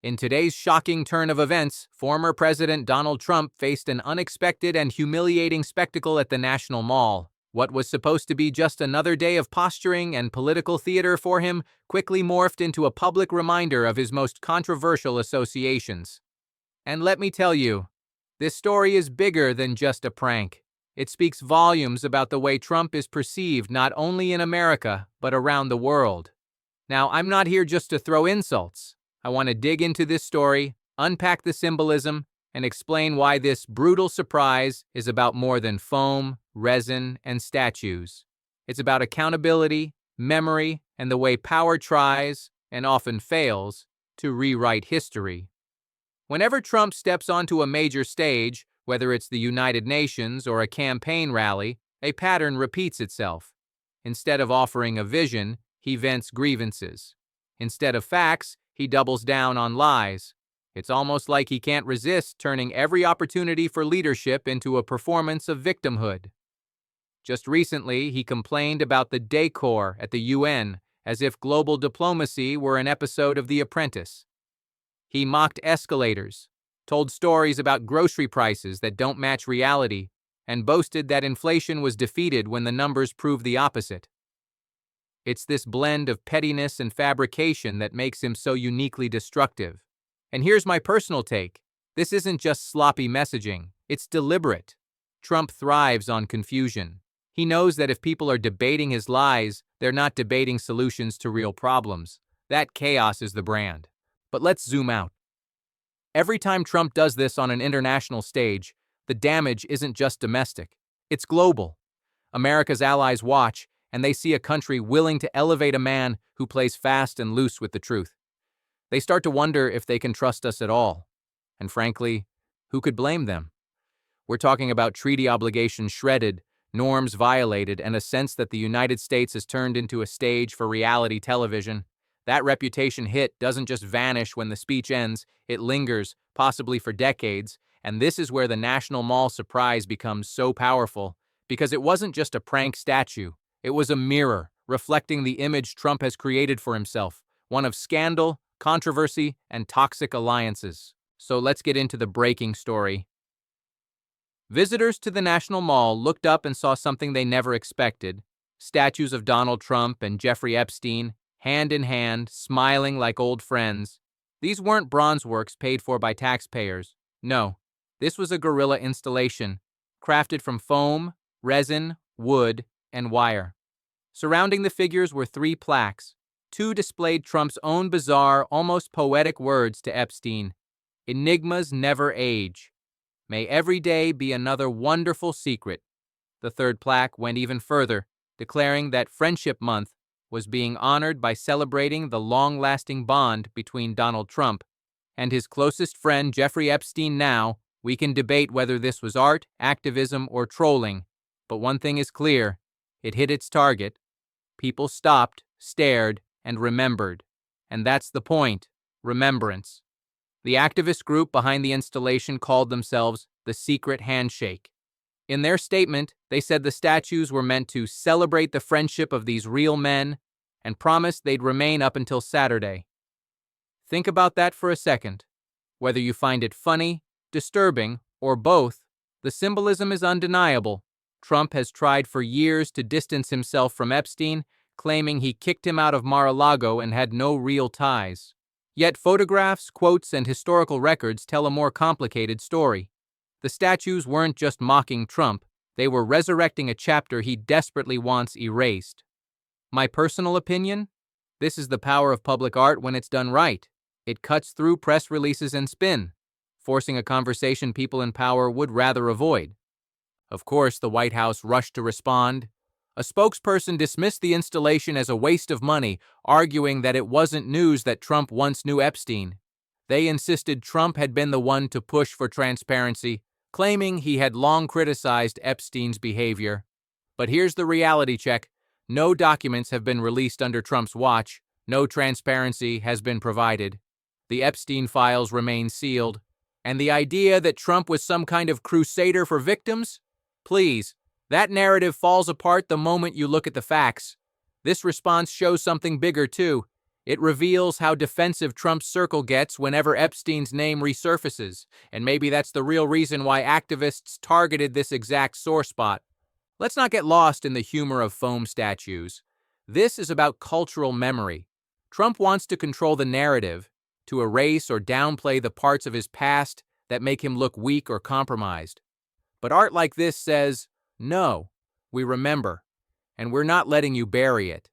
In today's shocking turn of events, former President Donald Trump faced an unexpected and humiliating spectacle at the National Mall. What was supposed to be just another day of posturing and political theater for him quickly morphed into a public reminder of his most controversial associations. And let me tell you, this story is bigger than just a prank. It speaks volumes about the way Trump is perceived not only in America, but around the world. Now, I'm not here just to throw insults. I want to dig into this story, unpack the symbolism, and explain why this brutal surprise is about more than foam, resin, and statues. It's about accountability, memory, and the way power tries, and often fails, to rewrite history. Whenever Trump steps onto a major stage, whether it's the United Nations or a campaign rally, a pattern repeats itself. Instead of offering a vision, he vents grievances. Instead of facts, he doubles down on lies. It's almost like he can't resist turning every opportunity for leadership into a performance of victimhood. Just recently, he complained about the decor at the UN, as if global diplomacy were an episode of The Apprentice. He mocked escalators, told stories about grocery prices that don't match reality, and boasted that inflation was defeated when the numbers prove the opposite. It's this blend of pettiness and fabrication that makes him so uniquely destructive. And here's my personal take. This isn't just sloppy messaging, it's deliberate. Trump thrives on confusion. He knows that if people are debating his lies, they're not debating solutions to real problems. That chaos is the brand. But let's zoom out. Every time Trump does this on an international stage, the damage isn't just domestic, it's global. America's allies watch, and they see a country willing to elevate a man who plays fast and loose with the truth. They start to wonder if they can trust us at all. And frankly, who could blame them? We're talking about treaty obligations shredded, norms violated, and a sense that the United States has turned into a stage for reality television. That reputation hit doesn't just vanish when the speech ends, it lingers, possibly for decades, and this is where the National Mall surprise becomes so powerful, because it wasn't just a prank statue, it was a mirror reflecting the image Trump has created for himself, one of scandal, controversy, and toxic alliances. So let's get into the breaking story. Visitors to the National Mall looked up and saw something they never expected: statues of Donald Trump and Jeffrey Epstein, hand in hand, smiling like old friends. These weren't bronze works paid for by taxpayers. No, this was a guerrilla installation, crafted from foam, resin, wood, and wire. Surrounding the figures were 3 plaques. 2 displayed Trump's own bizarre, almost poetic words to Epstein. Enigmas never age. May every day be another wonderful secret. The 3rd plaque went even further, declaring that Friendship Month was being honored by celebrating the long-lasting bond between Donald Trump and his closest friend Jeffrey Epstein. Now, we can debate whether this was art, activism, or trolling, but one thing is clear: it hit its target. People stopped, stared, and remembered. And that's the point: remembrance. The activist group behind the installation called themselves the Secret Handshake. In their statement, they said the statues were meant to celebrate the friendship of these real men and promised they'd remain up until Saturday. Think about that for a second. Whether you find it funny, disturbing, or both, the symbolism is undeniable. Trump has tried for years to distance himself from Epstein, claiming he kicked him out of Mar-a-Lago and had no real ties. Yet photographs, quotes, and historical records tell a more complicated story. The statues weren't just mocking Trump, they were resurrecting a chapter he desperately wants erased. My personal opinion? This is the power of public art when it's done right. It cuts through press releases and spin, forcing a conversation people in power would rather avoid. Of course, the White House rushed to respond. A spokesperson dismissed the installation as a waste of money, arguing that it wasn't news that Trump once knew Epstein. They insisted Trump had been the one to push for transparency, claiming he had long criticized Epstein's behavior. But here's the reality check: no documents have been released under Trump's watch, no transparency has been provided. The Epstein files remain sealed. And the idea that Trump was some kind of crusader for victims? Please, that narrative falls apart the moment you look at the facts. This response shows something bigger too. It reveals how defensive Trump's circle gets whenever Epstein's name resurfaces, and maybe that's the real reason why activists targeted this exact sore spot. Let's not get lost in the humor of foam statues. This is about cultural memory. Trump wants to control the narrative, to erase or downplay the parts of his past that make him look weak or compromised. But art like this says, no, we remember, and we're not letting you bury it.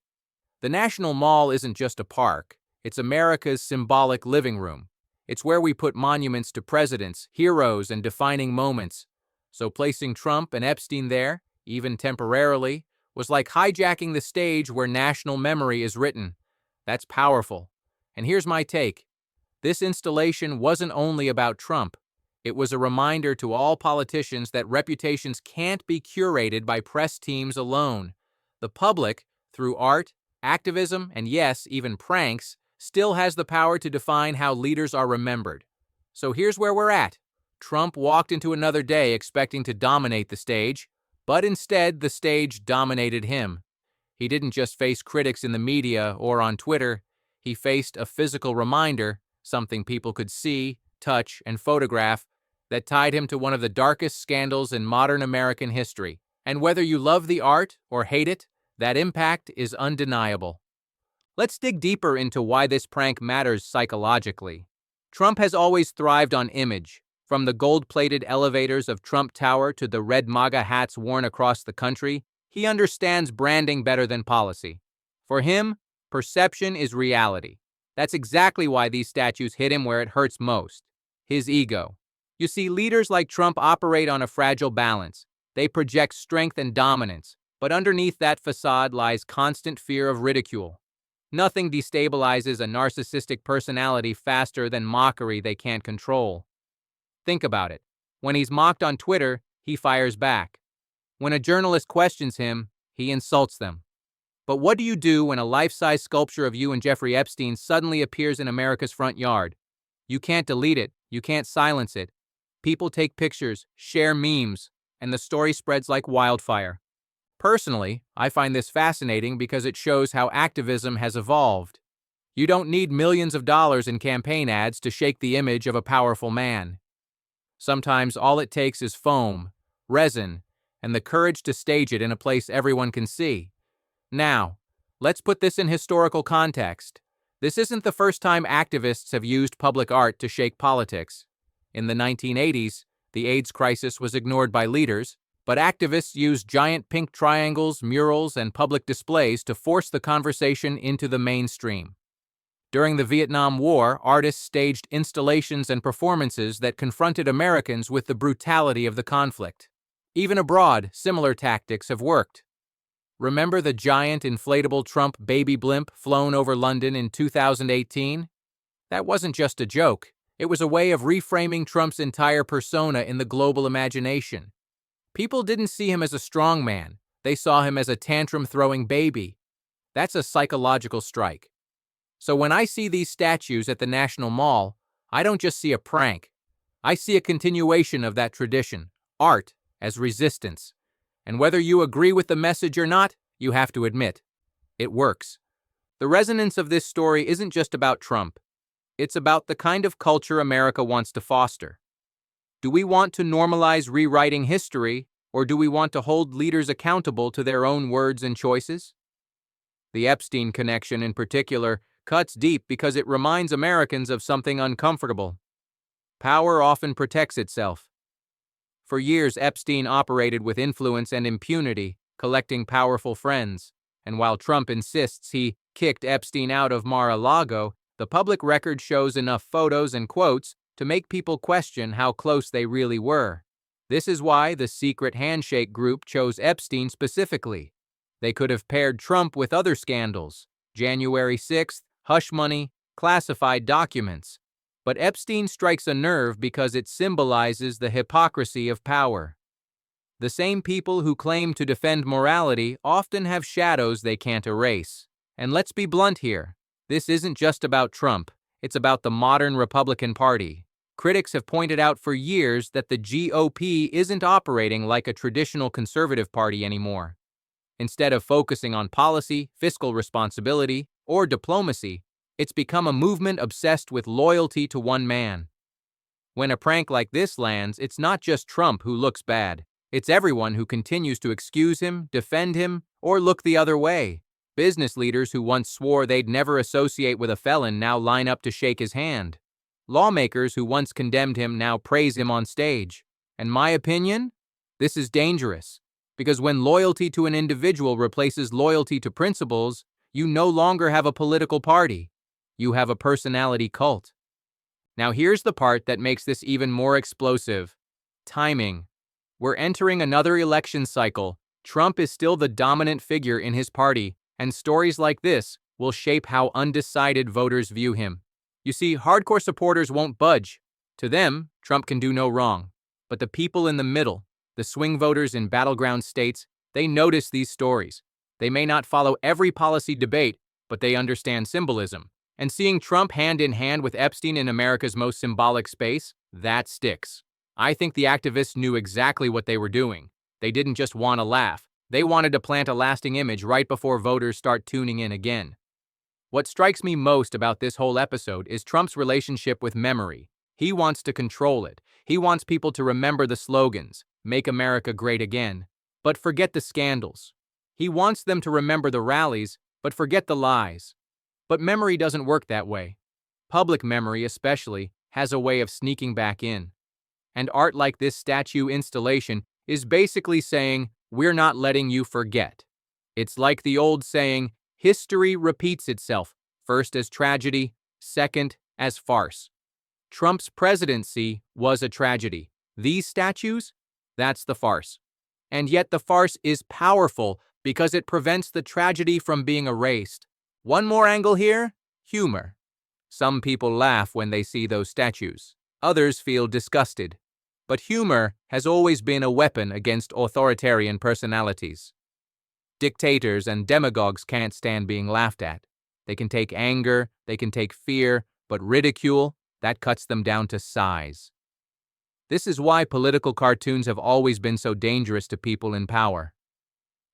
The National Mall isn't just a park, it's America's symbolic living room. It's where we put monuments to presidents, heroes, and defining moments. So placing Trump and Epstein there, even temporarily, was like hijacking the stage where national memory is written. That's powerful. And here's my take. This installation wasn't only about Trump. It was a reminder to all politicians that reputations can't be curated by press teams alone. The public, through art, activism, and yes, even pranks, still has the power to define how leaders are remembered. So here's where we're at. Trump walked into another day expecting to dominate the stage, but instead the stage dominated him. He didn't just face critics in the media or on Twitter, he faced a physical reminder, something people could see, touch, and photograph, that tied him to one of the darkest scandals in modern American history. And whether you love the art or hate it, that impact is undeniable. Let's dig deeper into why this prank matters psychologically. Trump has always thrived on image, from the gold-plated elevators of Trump Tower to the red MAGA hats worn across the country. He understands branding better than policy. For him, perception is reality. That's exactly why these statues hit him where it hurts most: his ego. You see, leaders like Trump operate on a fragile balance. They project strength and dominance, but underneath that facade lies constant fear of ridicule. Nothing destabilizes a narcissistic personality faster than mockery they can't control. Think about it. When he's mocked on Twitter, he fires back. When a journalist questions him, he insults them. But what do you do when a life-size sculpture of you and Jeffrey Epstein suddenly appears in America's front yard? You can't delete it. You can't silence it. People take pictures, share memes, and the story spreads like wildfire. Personally, I find this fascinating because it shows how activism has evolved. You don't need millions of dollars in campaign ads to shake the image of a powerful man. Sometimes all it takes is foam, resin, and the courage to stage it in a place everyone can see. Now, let's put this in historical context. This isn't the first time activists have used public art to shake politics. In the 1980s, the AIDS crisis was ignored by leaders, but activists used giant pink triangles, murals, and public displays to force the conversation into the mainstream. During the Vietnam War, artists staged installations and performances that confronted Americans with the brutality of the conflict. Even abroad, similar tactics have worked. Remember the giant inflatable Trump baby blimp flown over London in 2018? That wasn't just a joke. It was a way of reframing Trump's entire persona in the global imagination. People didn't see him as a strong man. They saw him as a tantrum-throwing baby. That's a psychological strike. So when I see these statues at the National Mall, I don't just see a prank. I see a continuation of that tradition, art as resistance. And whether you agree with the message or not, you have to admit, it works. The resonance of this story isn't just about Trump. It's about the kind of culture America wants to foster. Do we want to normalize rewriting history, or do we want to hold leaders accountable to their own words and choices? The Epstein connection, in particular, cuts deep because it reminds Americans of something uncomfortable. Power often protects itself. For years, Epstein operated with influence and impunity, collecting powerful friends. And while Trump insists he kicked Epstein out of Mar-a-Lago, the public record shows enough photos and quotes to make people question how close they really were. This is why the secret handshake group chose Epstein specifically. They could have paired Trump with other scandals, January 6th, hush money, classified documents. But Epstein strikes a nerve because it symbolizes the hypocrisy of power. The same people who claim to defend morality often have shadows they can't erase. And let's be blunt here. This isn't just about Trump, it's about the modern Republican Party. Critics have pointed out for years that the GOP isn't operating like a traditional conservative party anymore. Instead of focusing on policy, fiscal responsibility, or diplomacy, It's become a movement obsessed with loyalty to one man. When a prank like this lands, it's not just Trump who looks bad. It's everyone who continues to excuse him, defend him, or look the other way. Business leaders who once swore they'd never associate with a felon now line up to shake his hand. Lawmakers who once condemned him now praise him on stage. And my opinion? This is dangerous. Because when loyalty to an individual replaces loyalty to principles, you no longer have a political party. You have a personality cult. Now here's the part that makes this even more explosive. Timing. We're entering another election cycle. Trump is still the dominant figure in his party, and stories like this will shape how undecided voters view him. You see, hardcore supporters won't budge. To them, Trump can do no wrong. But the people in the middle, the swing voters in battleground states, they notice these stories. They may not follow every policy debate, but they understand symbolism. And seeing Trump hand in hand with Epstein in America's most symbolic space, that sticks. I think the activists knew exactly what they were doing. They didn't just want to laugh. They wanted to plant a lasting image right before voters start tuning in again. What strikes me most about this whole episode is Trump's relationship with memory. He wants to control it. He wants people to remember the slogans, "Make America Great Again," but forget the scandals. He wants them to remember the rallies, but forget the lies. But memory doesn't work that way. Public memory, especially, has a way of sneaking back in. And art like this statue installation is basically saying, we're not letting you forget. It's like the old saying, history repeats itself, first as tragedy, second as farce. Trump's presidency was a tragedy. These statues? That's the farce. And yet the farce is powerful because it prevents the tragedy from being erased. One more angle here, humor. Some people laugh when they see those statues. Others feel disgusted. But humor has always been a weapon against authoritarian personalities. Dictators and demagogues can't stand being laughed at. They can take anger, they can take fear, but ridicule, that cuts them down to size. This is why political cartoons have always been so dangerous to people in power.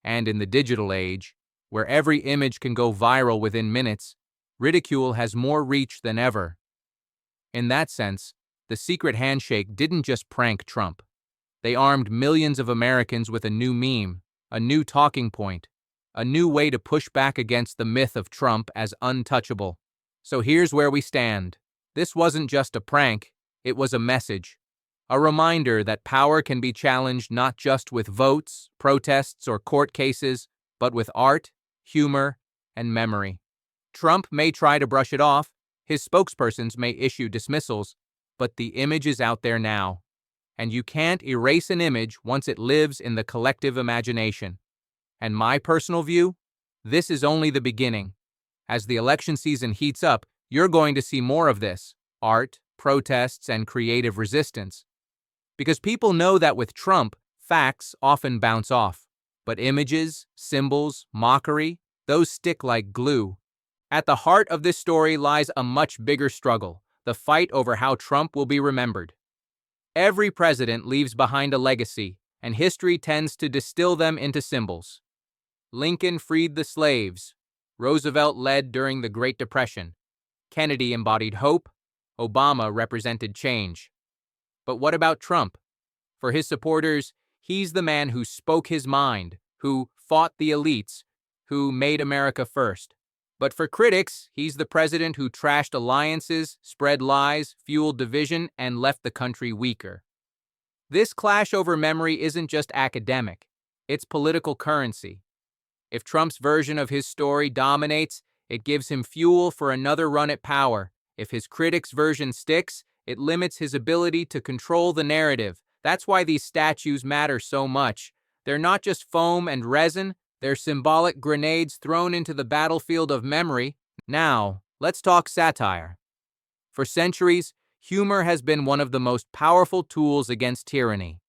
And in the digital age, where every image can go viral within minutes, ridicule has more reach than ever. In that sense, the secret handshake didn't just prank Trump. They armed millions of Americans with a new meme, a new talking point, a new way to push back against the myth of Trump as untouchable. So here's where we stand. This wasn't just a prank, it was a message. A reminder that power can be challenged not just with votes, protests, or court cases, but with art, humor, and memory. Trump may try to brush it off, his spokespersons may issue dismissals, but the image is out there now. And you can't erase an image once it lives in the collective imagination. And my personal view? This is only the beginning. As the election season heats up, you're going to see more of this: art, protests, and creative resistance. Because people know that with Trump, facts often bounce off. But images, symbols, mockery, those stick like glue. At the heart of this story lies a much bigger struggle: the fight over how Trump will be remembered. Every president leaves behind a legacy, and history tends to distill them into symbols. Lincoln freed the slaves. Roosevelt led during the Great Depression. Kennedy embodied hope. Obama represented change. But what about Trump? For his supporters, he's the man who spoke his mind, who fought the elites, who made America first. But for critics, he's the president who trashed alliances, spread lies, fueled division, and left the country weaker. This clash over memory isn't just academic, it's political currency. If Trump's version of his story dominates, it gives him fuel for another run at power. If his critics' version sticks, it limits his ability to control the narrative. That's why these statues matter so much. They're not just foam and resin, they're symbolic grenades thrown into the battlefield of memory. Now, let's talk satire. For centuries, humor has been one of the most powerful tools against tyranny.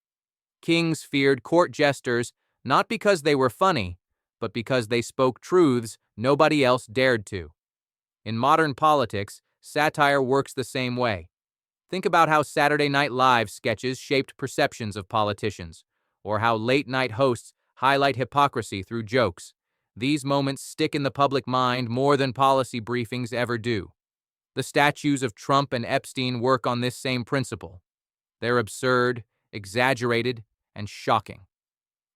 Kings feared court jesters not because they were funny, but because they spoke truths nobody else dared to. In modern politics, satire works the same way. Think about how Saturday Night Live sketches shaped perceptions of politicians, or how late-night hosts highlight hypocrisy through jokes. These moments stick in the public mind more than policy briefings ever do. The statues of Trump and Epstein work on this same principle. They're absurd, exaggerated, and shocking.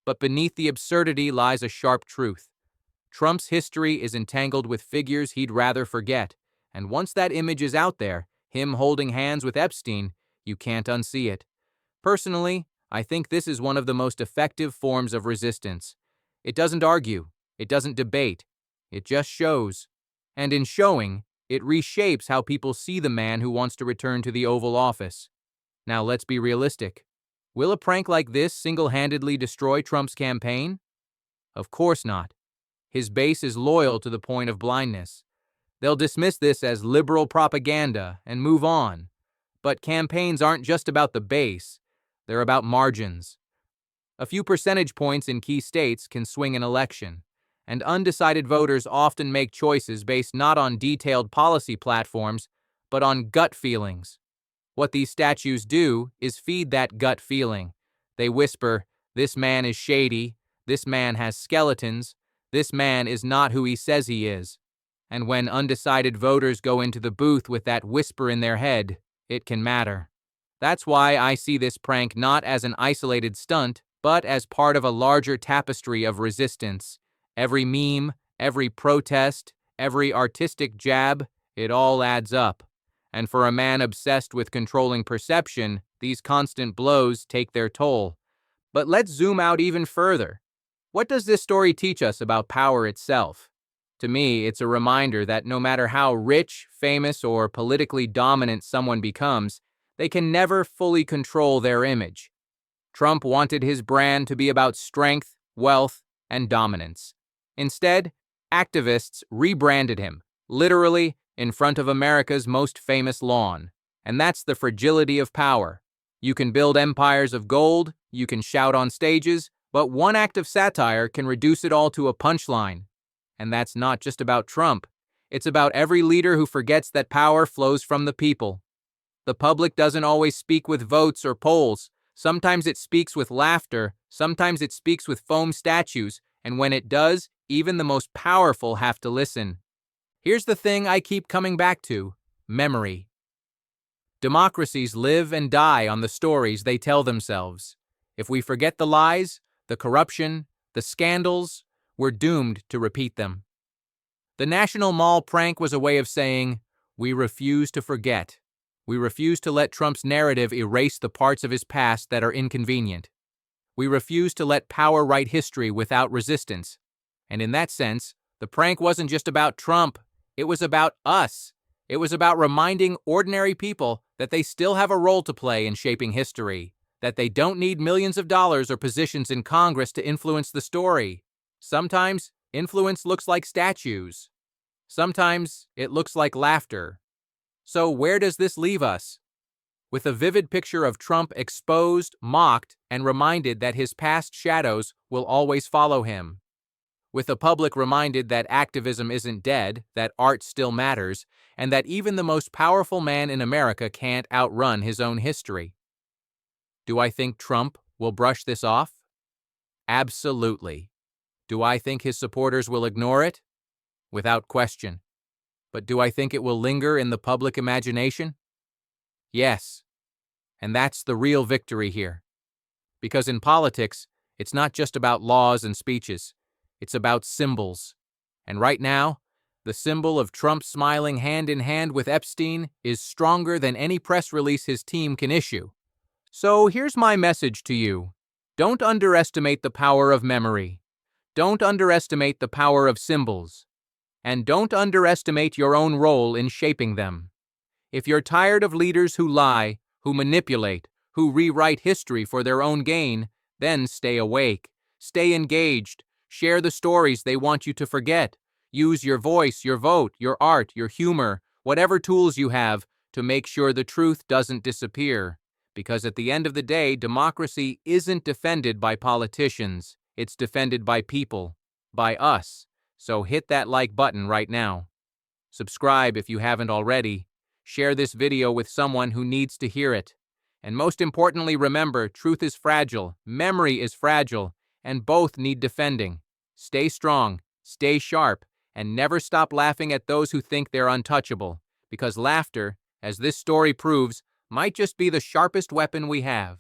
But beneath the absurdity lies a sharp truth. Trump's history is entangled with figures he'd rather forget, and once that image is out there, him holding hands with Epstein, you can't unsee it. Personally, I think this is one of the most effective forms of resistance. It doesn't argue, it doesn't debate, it just shows. And in showing, it reshapes how people see the man who wants to return to the Oval Office. Now let's be realistic. Will a prank like this single-handedly destroy Trump's campaign? Of course not. His base is loyal to the point of blindness. They'll dismiss this as liberal propaganda and move on. But campaigns aren't just about the base, they're about margins. A few percentage points in key states can swing an election, and undecided voters often make choices based not on detailed policy platforms, but on gut feelings. What these statues do is feed that gut feeling. They whisper, "This man is shady, this man has skeletons, this man is not who he says he is." And when undecided voters go into the booth with that whisper in their head, it can matter. That's why I see this prank not as an isolated stunt, but as part of a larger tapestry of resistance. Every meme, every protest, every artistic jab, it all adds up. And for a man obsessed with controlling perception, these constant blows take their toll. But let's zoom out even further. What does this story teach us about power itself? To me, it's a reminder that no matter how rich, famous, or politically dominant someone becomes, they can never fully control their image. Trump wanted his brand to be about strength, wealth, and dominance. Instead, activists rebranded him, literally, in front of America's most famous lawn. And that's the fragility of power. You can build empires of gold, you can shout on stages, but one act of satire can reduce it all to a punchline. And that's not just about Trump. It's about every leader who forgets that power flows from the people. The public doesn't always speak with votes or polls. Sometimes it speaks with laughter, sometimes it speaks with foam statues, and when it does, even the most powerful have to listen. Here's the thing I keep coming back to: memory. Democracies live and die on the stories they tell themselves. If we forget the lies, the corruption, the scandals, we're doomed to repeat them. The National Mall prank was a way of saying, we refuse to forget. We refuse to let Trump's narrative erase the parts of his past that are inconvenient. We refuse to let power write history without resistance. And in that sense, the prank wasn't just about Trump. It was about us. It was about reminding ordinary people that they still have a role to play in shaping history, that they don't need millions of dollars or positions in Congress to influence the story. Sometimes, influence looks like statues. Sometimes, it looks like laughter. So where does this leave us? With a vivid picture of Trump exposed, mocked, and reminded that his past shadows will always follow him. With a public reminded that activism isn't dead, that art still matters, and that even the most powerful man in America can't outrun his own history. Do I think Trump will brush this off? Absolutely. Do I think his supporters will ignore it? Without question. But do I think it will linger in the public imagination? Yes. And that's the real victory here. Because in politics, it's not just about laws and speeches. It's about symbols. And right now, the symbol of Trump smiling hand in hand with Epstein is stronger than any press release his team can issue. So here's my message to you. Don't underestimate the power of memory. Don't underestimate the power of symbols. And don't underestimate your own role in shaping them. If you're tired of leaders who lie, who manipulate, who rewrite history for their own gain, then stay awake, stay engaged, share the stories they want you to forget. Use your voice, your vote, your art, your humor, whatever tools you have to make sure the truth doesn't disappear. Because at the end of the day, democracy isn't defended by politicians. It's defended by people, by us. So hit that like button right now. Subscribe if you haven't already. Share this video with someone who needs to hear it. And most importantly, remember, truth is fragile, memory is fragile, and both need defending. Stay strong, Stay sharp and never stop laughing at those who think they're untouchable, because laughter, as this story proves, might just be the sharpest weapon we have.